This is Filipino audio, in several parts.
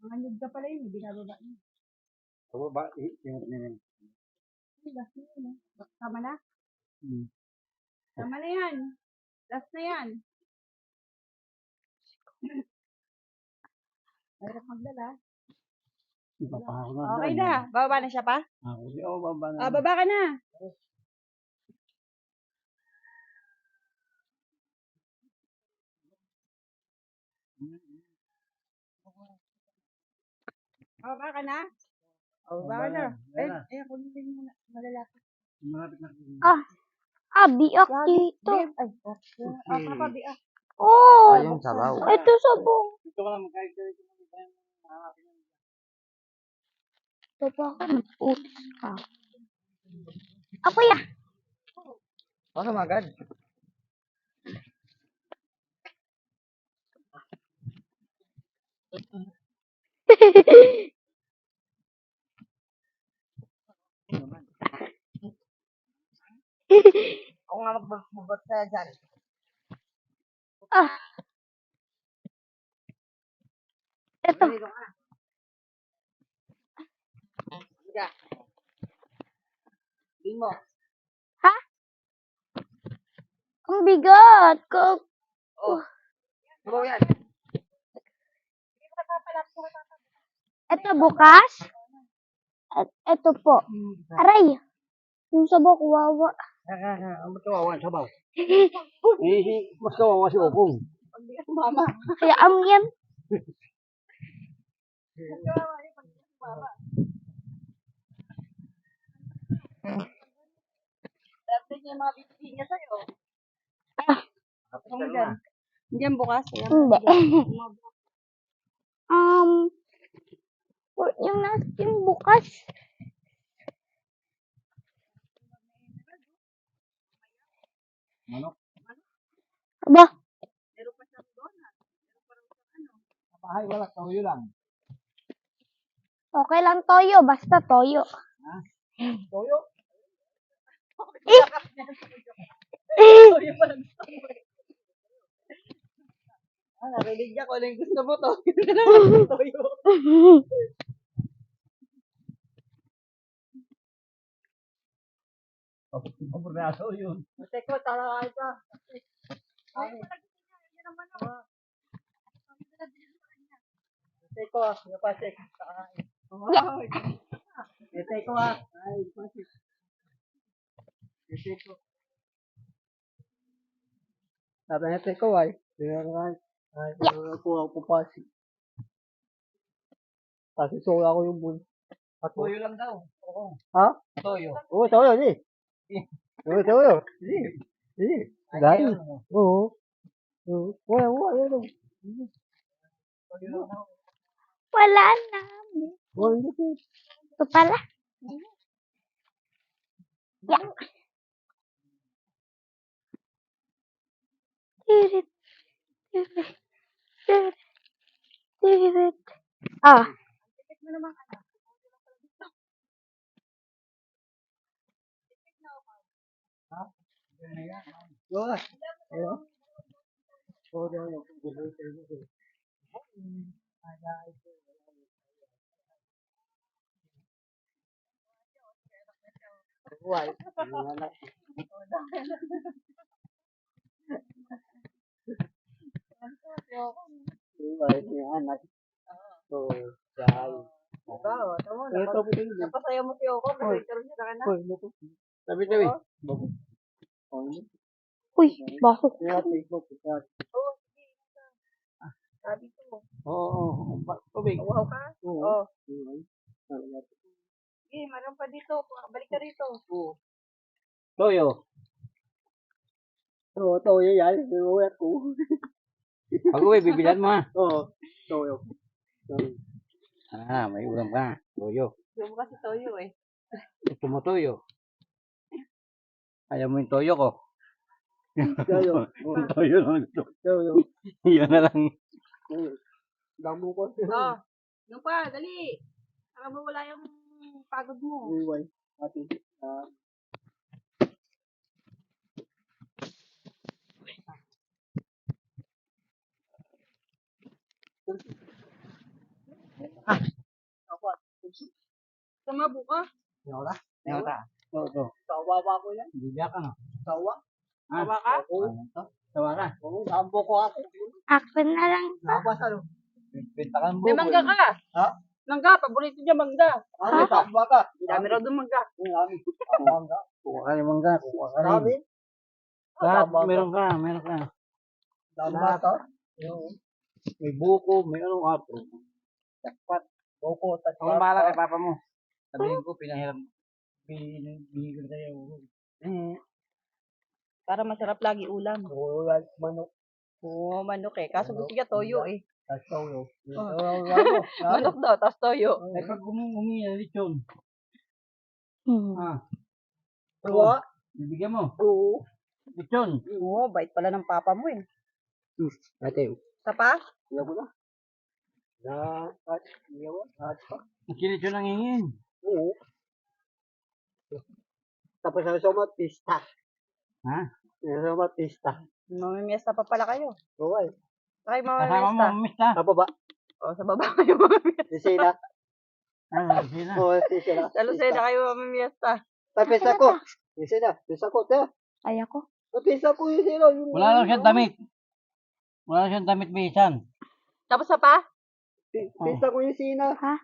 Mga nyug ka pala yun, binababa niya. Baba, ingat niya yan. Last na yun, eh. Tama na? Hmm. Tama na yan. Last na yan. Mahirap magdala. Ipapahako na. Okay na. Bababa na siya pa? Ako, baba na. Baba ka na. Baba ka na? Baba ka na. Ay, ako din muna. Malalaki. Malapit na. Biak dito. Ay, papa, biak. Oh, Ayun, sabaw. ito sabong. Dito ka lang magkait ka dito. Ito pa ako nag-utos ka. Ako ya. Pasok agad. Ako nga magbubat sa'yo dyan. Ito. Din mo. Ha? Ang bigat. Sabaw yan. Ito bukas. At ito po. Aray. Yung sabok, wawa. Mas kawawa ang sabaw. Mas kawawa si Opong. Pagbigat mama. Kaya ang yan. Dati niya yung mga bibili niya sa'yo. Ano dyan? Diyan bukas. Hindi. Yung natin bukas. Manok. Aba, Meron pa siyang donut. Meron pa rin siyang ano. Sa bahay wala, tayo lang. okay lang toyo. Basta toyo. Toyo? Toyo pa lang gusto mo eh. Narinig niya ko lang gusto mo to. Toyo. Pabornaso yun. Teko, tara ka. Ay, yan ang manok. Teko, napasik. Teko ah. Ay, napasik. Teko. Sabi niya teko ay. Ay, kuha ko pasik. Kasi soya ko yung bun. Toyo lang daw. Oo. Ha? Toyo. Oo, toyo, di. Oo, toyo. Hindi. Di. Ay, Dahil. ayun, ano. Oo. Oo. Oo, ayun. Toyo lang daw. Wala na. Oo, hindi. Ito pala. Yeah. Tirit. Tirit. Tirit. Tirit. Ah. Yo. Ayun. Oo, toyo. Buhay. Buhay yung anak. So, dahil. Ito, napasaya mo si Oko kasi ito rin siya na. Sabi tabi. Uy, basok. Sabi ko. Oo. Tubig. Wow ka? Oo. Sige, meron pa dito. Balik ka rito. Toyo. Oo, toyo yan. Iuwi ko. Ako bibilan mo ha. Oo, toyo. May ulam ka. Toyo. Yung kasi toyo eh. Gusto mo toyo? Ayaw mo yung toyo ko. Toyo. Toyo lang gusto. Toyo. Yan na lang. Damo ko. Yung pa, dali. Para mawala yung pagod mo. Iuwi. Ate. Tama buka. Wala. Wala. Ito. Sawa ba ko yan? Bibigyan ka no? Sawa. Ha? Sawa ka? Ano to? Tawa ka. Oo, sampo ko ako. Akin na lang. Nabas ano? Pinta ka ng May mangga ka. Ha? Mangga, paborito niya mangga. Ano? Tama ka. Dami raw doon mangga. Mangga. Kuha ka ng mangga. Kuha ka rin. Dami. Lahat, meron ka. Meron ka. Tama ka. May buko, may anong ato. Takpat. Boko, Ako tatpat. bahala kay papa mo. Sabihin ko, pinahiram. Binigyan sa'yo. Para masarap lagi ulam. Oo, manok. Oo, manok eh. Kaso gusto niya toyo eh. Tapos toyo. Manok daw, tas toyo. Eh, pag humingi ng lechon. Ah, Oo. bibigyan mo. Oo. Lechon. Oo, bait pala ng papa mo eh. Ate, Sa pa? iyaw ko na. Lechon ang hingin. Oo. Tapos sa pista. Ha? Sa pista. Mamimiesta pa pala kayo. Oo ay. Ay, Kasama mo, mamimiesta. mista. Sa baba. O, sa baba kayo mamimiesta. Si Sina. Ah, sina. Oo, si Sina. Sa Lucena kayo mamimiesta. Sa pista ko. Si Sina. Pista ko, te. Ay ako. Sa pista ko yung Sina. Wala lang siyang damit. Wala lang siyang damit bisan. Tapos sa pa? Pista ko yung Sina. Ha?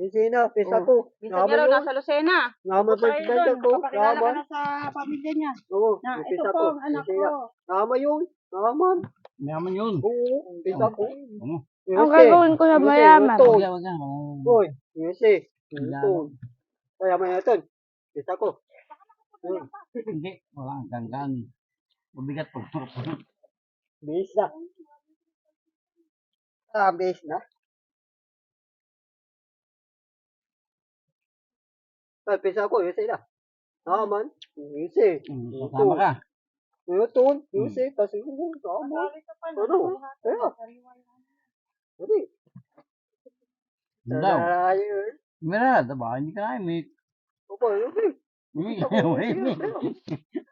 Yung Sina, pista ko. Minsan nga raw, nasa Lucena. Naman sa pista ko. Papakilala ka Naman. na sa pamilya niya. Oo, Na, yung ito pista po ko. ang anak Yung Sina. ko. Naman yun. Naman. Mayaman yun. Oo, pista ko. Ano? Ang gagawin ko sa mayaman. Wag yan, wag yan. Uy, Yusi. Ito. Kaya may natin. Pista ko. Hindi. Wala. Ganggaan. Mabigat po. Base na. Ah, base na. Ay, pisa ko, Yusi na. Naman. Yusi. Kasama ka. Ito, Yusi. Kasi yung naman. Ano? Kaya. Hindi. Ano daw? Ayun. Meron. Diba? Hindi ka na imik. Opo, Yusi. Imik. Imik.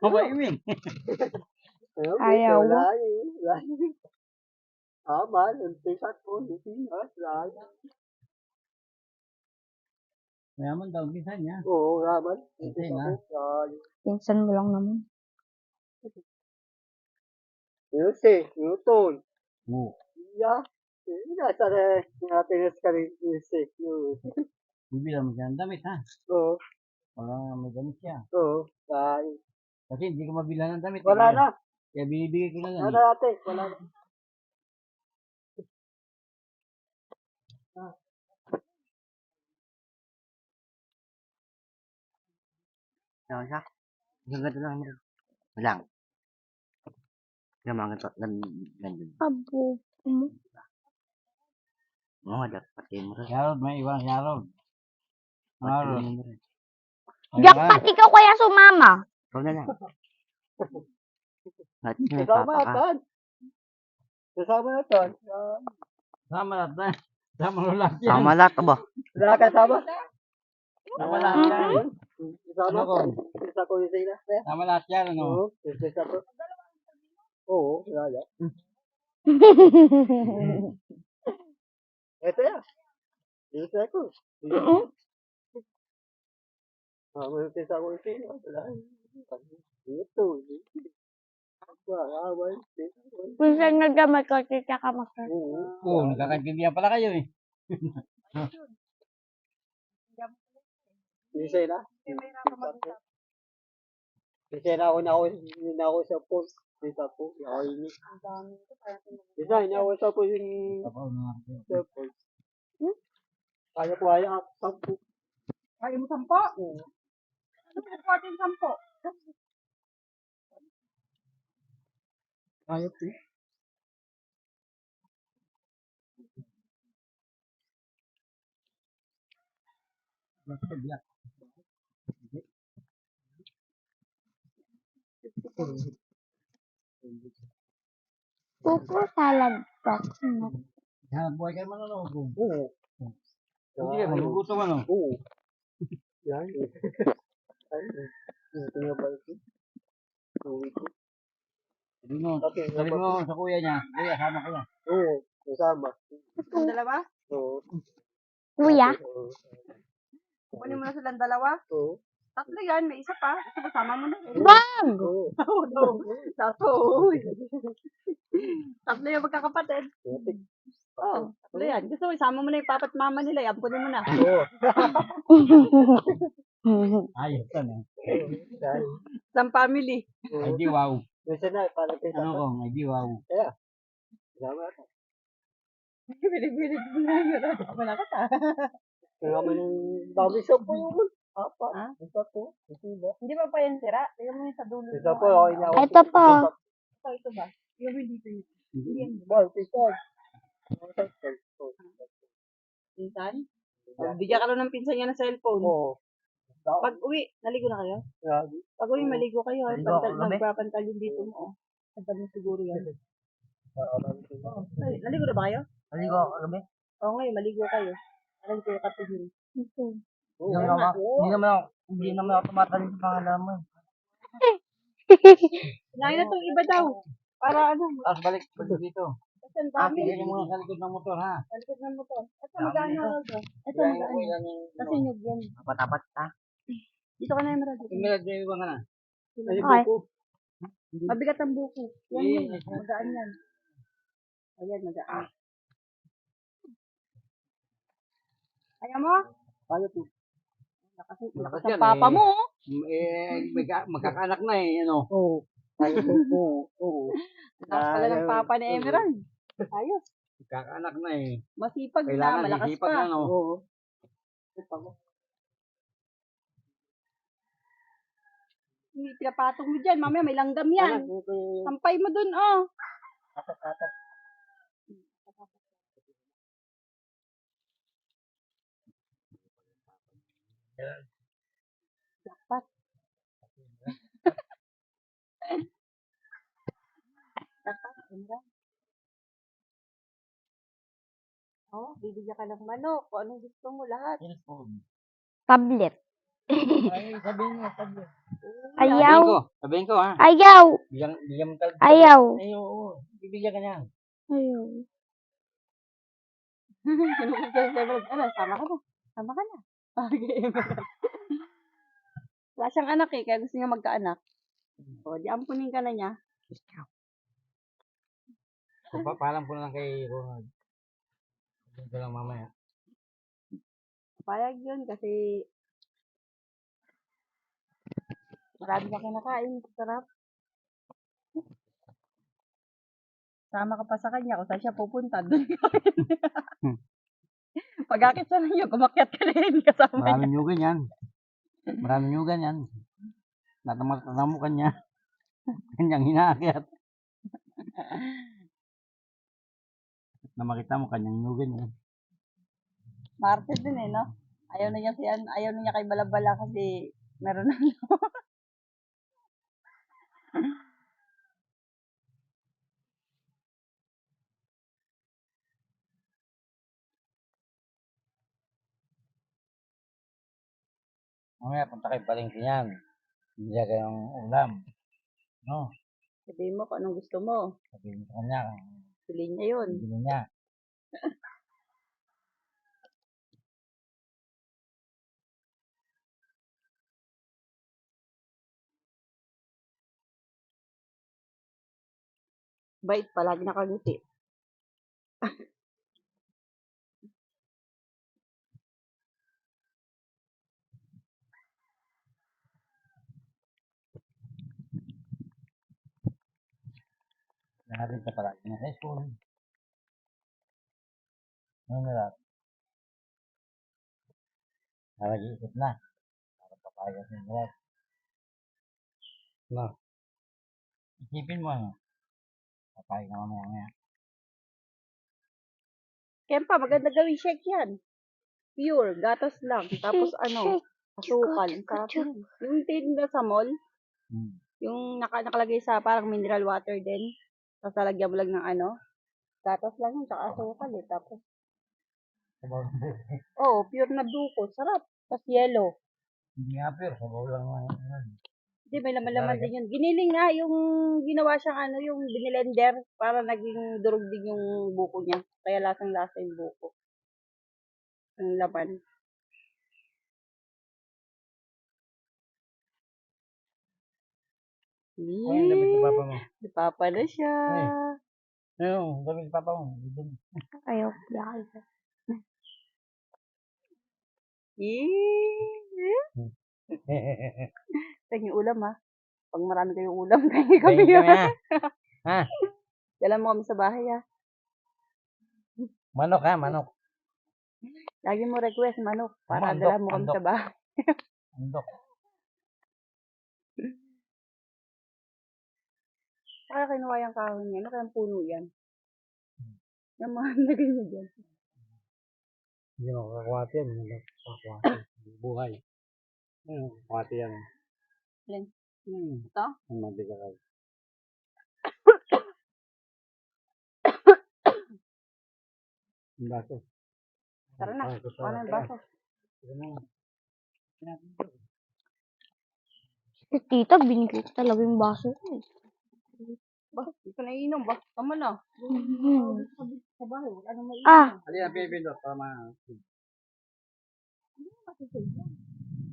Aba, imik. Ayaw. Aman, ang pisa ko, Yusi. Mayaman daw. Bisan niya. Oo, naman. Hindi na. Pinsan mo lang naman. Yusi, Newton. Oo. Yeah. Nasa natin ka rin, Yusi. Bibila mo siya ng damit, ha? Oo, Wala may damit siya. oo. Kasi hindi ko mabila ng damit. Wala na. Kaya binibigay ko na lang. Wala ate. Wala na. Ano siya? Isang ganito lang. Walang. Yung mga ganito. Ganyan. Abo mo. Oo, dapat kayo mo rin. Yarod, may ibang yarod. Yarod. Jackpot, ikaw kaya sumama. Huwag na lang. Natin na Kasama papa ka. natin. Kasama natin. Sama lahat na. Sama lahat yan. Sama lahat ba? Wala kasama. Sama lahat yan. Kasama Ano ko. ko? Pisa ko yung sila. Sama lahat yan, ano? Oo, pisa ko. Oo, wala yan. Ito yan. Pisa ko. May pisa ko yung sila. Wala. Ito. Pinsan na gamay ko, tita ka masarap. Oo, nagkakaintindihan pala kayo eh. Isa na. Isa na ako sa post. Isa po. Ako ini. Isa na ako sa post yung sa post. Kaya ko kaya ako sampu. Kaya mo 10? Ano po natin 10? Kaya po. Pupo salad po. Hanap buhay kayo manonood. Oo. Hindi kayo magugutom ano. Oo. Yan. Ay. Ito nga ba ito? Sabi mo sa kuya niya, kuya, sama ko na. Oo. Kasama. Ang dalawa? Oo. Kuya, Oo. Kunin mo na silang dalawa. Oo. Tatlo yan, may isa pa. Isa kasama mo na rin. Bag! Oo. Oo, no. Tatlo. Tatlo yung magkakapatid. Oo, tatlo yan. Gusto mo, isama mo na yung papa at mama nila. Ampunin mo na. Oo. Ayos yan eh. Dahil. Isang family. Ay di wow. Kasi na, palapit Ano ako. ko, ay di wow. Salamat. Bilig-bilig mo na yun. Ako na kita. Kaya kami nung dami siya po yun. Apa. Ha? Isa po. Isa. Hindi pa pa yan sira. Tingnan mo yung sa dulo. Isa po. Okay na ako. Ito po. Ito ba? Yung hindi dito yun. Hindi yan. Bal, isa. Pinsan? Bigyan ka lang ng pinsan niya ng cellphone. Oo. Pag uwi, naligo na kayo? Grabe. Pag uwi, maligo kayo. Maligo ako Pantal, kagabi. magpapantal yung dito mo. Oh. Pantal mo siguro yan. Ay, naligo na ba kayo? Maligo ako kagabi. Oo ngayon, maligo kayo. Parang kayo katigil. Hindi naman ako tumatalin sa pangalan mo. Kinain na itong iba daw. Para ano, Tapos balik dito. kasi ang dami. Tignan mo sa likod ng motor ha. Talikod ng motor. Ito magkano ito? Ito magkano? Kasi nyug yan. Apat-apat ha. Dito ka na yung marami. Tingnan may iba ka na. Okay. Mabigat ang buko. Yan yun. Magaan yan. Ayan, magaan. Kaya mo? Kaya po. Kasi Lakas sa yan, papa eh. mo. Magkakaanak na eh, ano. Oo. Kaya po. Oo. Lakas pala ng papa ni Emerald. Ayos. Magkakaanak na eh. Masipag na, Kailangan malakas sisipag pa. na, no? Oo. Hindi pinapatong mo dyan. Mamaya may langgam yan. Sampay mo dun, oh. Dapat. Dapat, Emerald. Oh, bibigyan ka ng manok. Kung anong gusto mo, lahat. Tablet. Ay, sabihin mo. Ayaw. Sabihin ko ha. Ayaw. Bigyan mo talaga. Ayaw. Ay, oo. Bibigyan ka niya. Ayaw. Kinukulit ka sa Emerald. Ano, sama ka na. Sama ka na. Okay, Emerald. Wala siyang anak eh, kaya gusto niya magkaanak. O, di ampunin ka na niya. Paalam ko na lang kay Ronald. Sabihin ko lang mamaya. Payag yun kasi marami ka kinakain. Sarap. Sama ka pa sa kanya kung saan siya pupunta. Doon ka rin. Pag-akit sa ninyo, kumakyat ka rin kasama niya. Maraming nyugan yan. Maraming nyugan yan. Natamamukan niya. Kanyang hinaakyat. Na makita mo kanyang nyugan yan. Marte din eh, no? Ayaw na niya kay Balabala kasi meron na. Mamaya punta kay Palengke yan. Bibigyan ka ng ulam. No? Sabihin mo kung anong gusto mo. Sabihin mo sa kanya. Piliin niya yun. Bibili niya. Bait, palagi nakangiti. Natin sa palagi niya sa school. Ano na lang? Nag-iisip na. Para papayag sa inyo. No. Isipin mo ano. Papayag na mamaya. Kempa, maganda gawin shake yan. Pure, gatas lang. Tapos ano, asukal. Sarap yun. Yung tinda sa mall, yung nakalagay sa parang mineral water din. Tapos lalagyan mo lang ng ano, gatas lang yun, tsaka asukal eh. Tapos, oh, pure na buko. Sarap. Tapos yellow. Hindi nga pero. Sabaw lang naman. Hindi, may laman-laman din yun. Giniling nga yung ginawa siyang ano, yung binilender para naging durog din yung buko niya. Kaya lasang-lasa yung buko. Ang laman. Ay, damit ni Papa mo. Papa na siya. Ayun, damit ni Papa mo. Ayaw, lakay. Tingin yung ulam ha. Pag marami kayong ulam, tingin kami Tingin kami, ha. ha? Dala mo kami sa bahay ha. Manok ha, manok. Lagi mo request manok para Mandok, dala mo kami mandok. sa bahay. Andok. Kaya kinuha yung kahoy niya. Ano kayang puno yan? Yung mga nagay mo dyan. Hindi mo kakwati yan. Hindi mo kakwati. Buhay. Ayun, kakwati yan. Alin? Ito? Ang mabigat ka. Ang baso. Tara na. Ano yung baso? Si tita, binigay ko talaga yung baso ko eh. Ba, hindi ko naiinom ba? Tama na. Mhm. Sa bahay, wala nang maiinom. Ah, Halika, Pipindot. Tama.